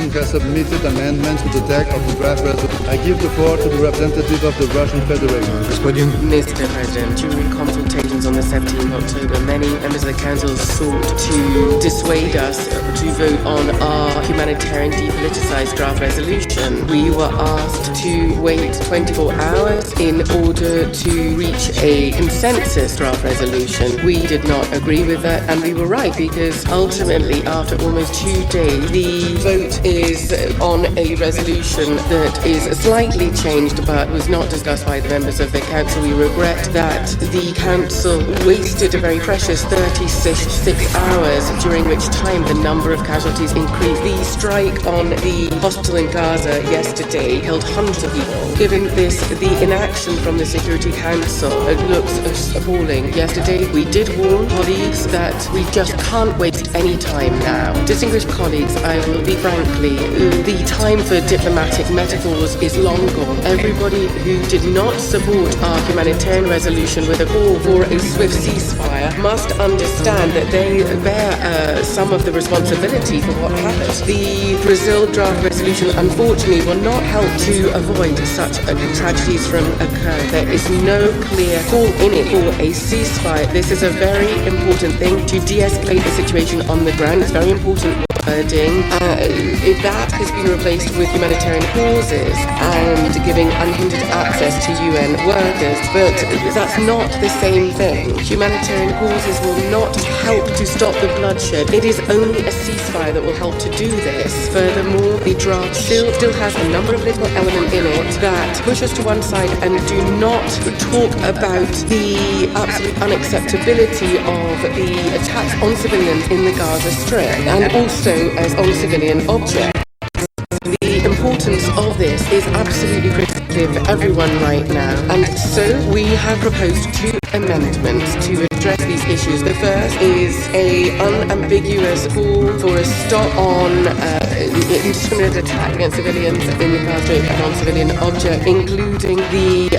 resolution has submitted amendments to the text of the draft resolution. I give the floor to the representative of the Russian Federation. Mr. President, during consultations on the 17th of October, many members of the Council sought to dissuade us to vote on our humanitarian depoliticized draft resolution. We were asked to wait 24 hours in order to reach a consensus draft resolution. We did not agree with that, and we were right, because ultimately, after almost 2 days, the vote is on a resolution that is slightly changed but was not discussed by the members of the Council. We regret that the Council wasted a very precious 36 hours, during which time the number of casualties increased. The strike on the hospital in Gaza yesterday killed hundreds of people. Given this, the inaction from the Security Council looks appalling. Yesterday, we did warn colleagues that we just can't waste any time now. Distinguished colleagues, I will be frankly, the time for diplomatic metaphors is long gone. Everybody who did not support our humanitarian resolution with a call for a swift ceasefire must understand that they bear some of the responsibility for what happened. The Brazil draft resolution, unfortunately, will not help to avoid such tragedies from occurring. There is no clear call in it for a ceasefire. This is a very important thing to de-escalate the situation on the ground. It's very important wording. That has been replaced with humanitarian clauses and giving unhindered access to UN workers, but that's not the same thing. Humanitarian clauses will not help to stop the bloodshed. It is only a ceasefire that will help to do this. Furthermore, the draft still has a number of political elements in it that push us to one side and do not talk about the absolute unacceptability of the attacks on civilians in the Gaza Strip, and also as on civilian objects. The importance of this is absolutely critical for everyone right now, and so we have proposed 2 amendments to address these issues. The first is a unambiguous call for a stop on indiscriminate attack against civilians in the Gaza Strip and on civilian objects, including the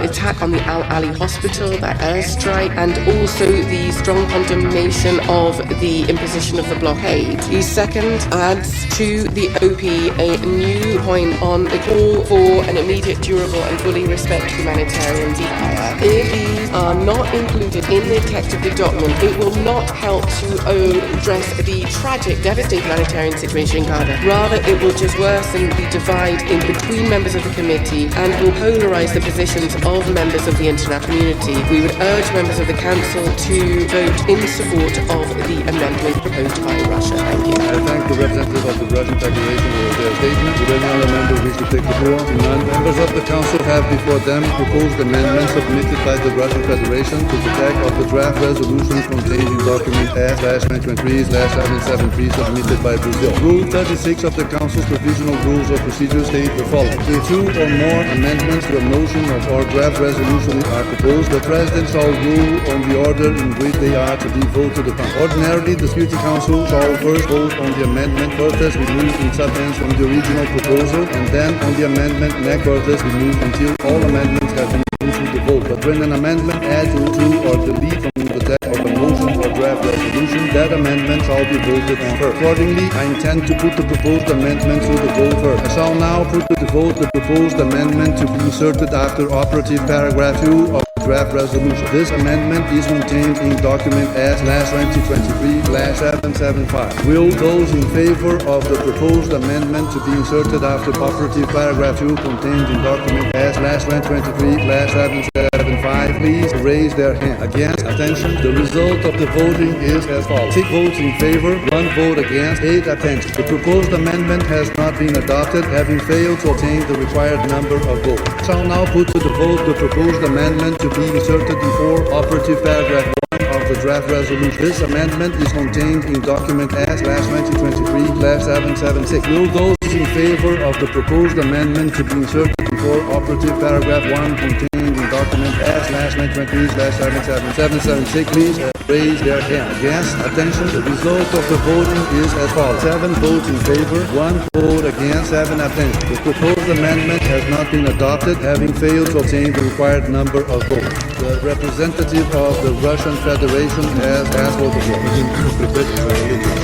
attack on the Al-Ali hospital, that airstrike, and also the strong condemnation of the imposition of the blockade. The second adds to the OP a new point on the call for an immediate, durable, and fully respect humanitarian ceasefire. If these are not included in the text of the document, it will not help to address the tragic, devastating humanitarian situation in Gaza. Rather, it will just worsen the divide in between members of the committee and will polarize the positions of members of the international community. We would urge members of the Council to vote in support of the amendment proposed by Russia. Thank you. I thank the representative of the Russian Federation for their statement. Would any other member wish to take the floor? None. Members of the Council have before them proposed amendments submitted by the Russian Federation to the text of the draft resolution contained in document S/2023/773 submitted by Brazil. Rule 36 of the Council's Provisional Rules of Procedure state the following. If 2 or more amendments to a motion or draft resolution are proposed, the President shall rule on the order in which they are to be voted upon. Ordinarily, the Security Council shall first vote on the amendment furthest removed in substance from the original proposal, and then on the amendment next furthest removed until all amendments have been put to the vote. But when an amendment adds to or delete from the text of a motion or draft resolution, that amendment shall be voted on first. Accordingly, I intend to put the proposed amendment to the vote first. I shall now put to the vote the proposed amendment to be inserted after operative paragraph 2 of the draft resolution. This amendment is contained in document S/2023/775. Will those in favor of the proposed amendment to be inserted after operative paragraph 2 contained in document S/2023/775 please raise their hand. Against? Attention. The result of the voting is as follows. 6 votes in favor, 1 vote against, 8 abstentions. The proposed amendment has not been adopted, having failed to obtain the required number of votes. I shall now put to the vote the proposed amendment to be inserted before operative paragraph 1 of the draft resolution. This amendment is contained in document S/2023/776. Will those in favor of the proposed amendment to be inserted before operative paragraph 1 contained in document S/2023/776 please raise their hand. Against? Attention. The result of the voting is as follows. 7 votes in favor, 1 vote against, 7 abstentions. The proposed amendment has not been adopted, having failed to obtain the required number of votes. The representative of the Russian Federation has asked for the floor.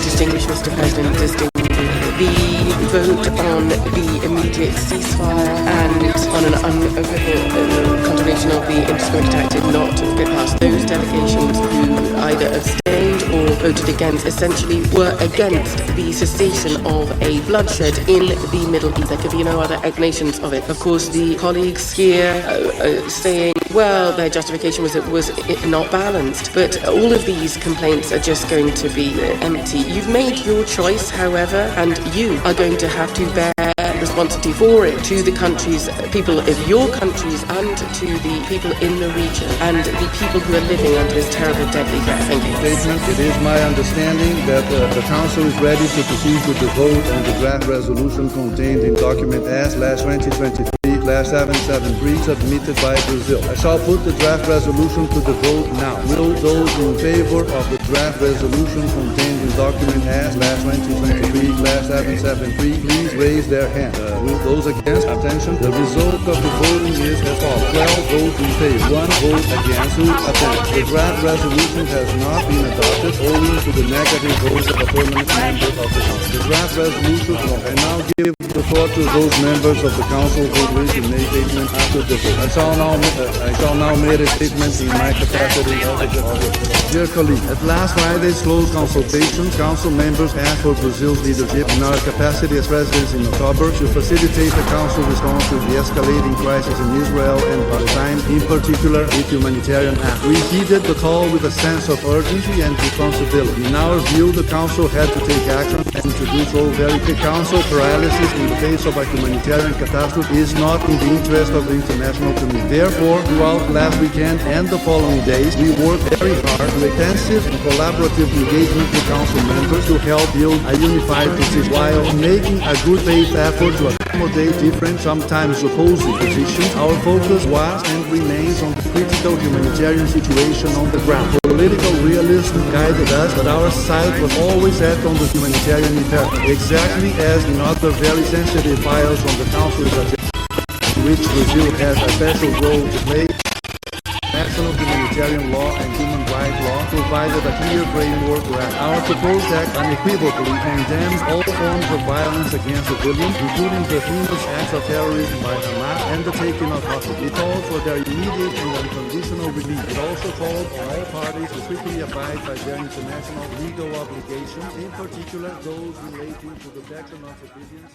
Distinguished Mr. President, distinguished the vote on the immediate ceasefire and on an unequivocal condemnation of the indiscriminate attack did not get past. Those delegations who either abstained or voted against essentially were against the cessation of a bloodshed in the Middle East. There could be no other explanations of it. Of course, the colleagues here saying, well, their justification was it was not balanced. But all of these complaints are just going to be empty. You've made your choice, however, and you are going to have to bear responsibility for it to the countries, people of your countries, and to the people in the region, and the people who are living under this terrible, deadly threat. Thank you. It is my understanding that the Council is ready to proceed with the vote on the draft resolution contained in document S/2023/773 submitted by Brazil. I shall put the draft resolution to the vote now. Will those in favor of the draft resolution contained in document S/2023/773 please raise their hand. Will those against? Attention. The result of the voting is as follows. 12 votes in favor, 1 vote against, 2 abstentions. The draft resolution has not been adopted owing to the negative votes of a permanent member of the Council. The draft resolution, I now give the floor to those members of the Council who wish to make statement after the vote. I shall now make a statement in my capacity of the Dear colleague, at last Friday's closed consultations, Council members asked for Brazil's leadership in our capacity as presidents in October to facilitate the Council response to the escalating crisis in Israel and Palestine, in particular with humanitarian aid. We heeded the call with a sense of urgency and responsibility. In our view, the Council had to take action and to do so very quickly. Council paralysis in the face of a humanitarian catastrophe is not in the interest of the international community. Therefore, throughout last weekend and the following days, we worked very hard to intensive and collaborative engagement with Council members to help build a unified position while making a good faith effort to accommodate different, sometimes opposing positions. Our focus was and remains on the critical humanitarian situation on the ground. Political realism guided us, but our sight was always set on the humanitarian imperative, exactly as in other very sensitive files on the Council's agenda, in which Brazil has a special role to play. National humanitarian law and human rights law provided a clear framework where our proposed act unequivocally condemns all forms of violence against civilians, including the heinous acts of terrorism by Hamas and the taking of hostages. It called for their immediate and unconditional release. It also called on all parties to strictly abide by their international legal obligations, in particular those relating to the protection of civilians.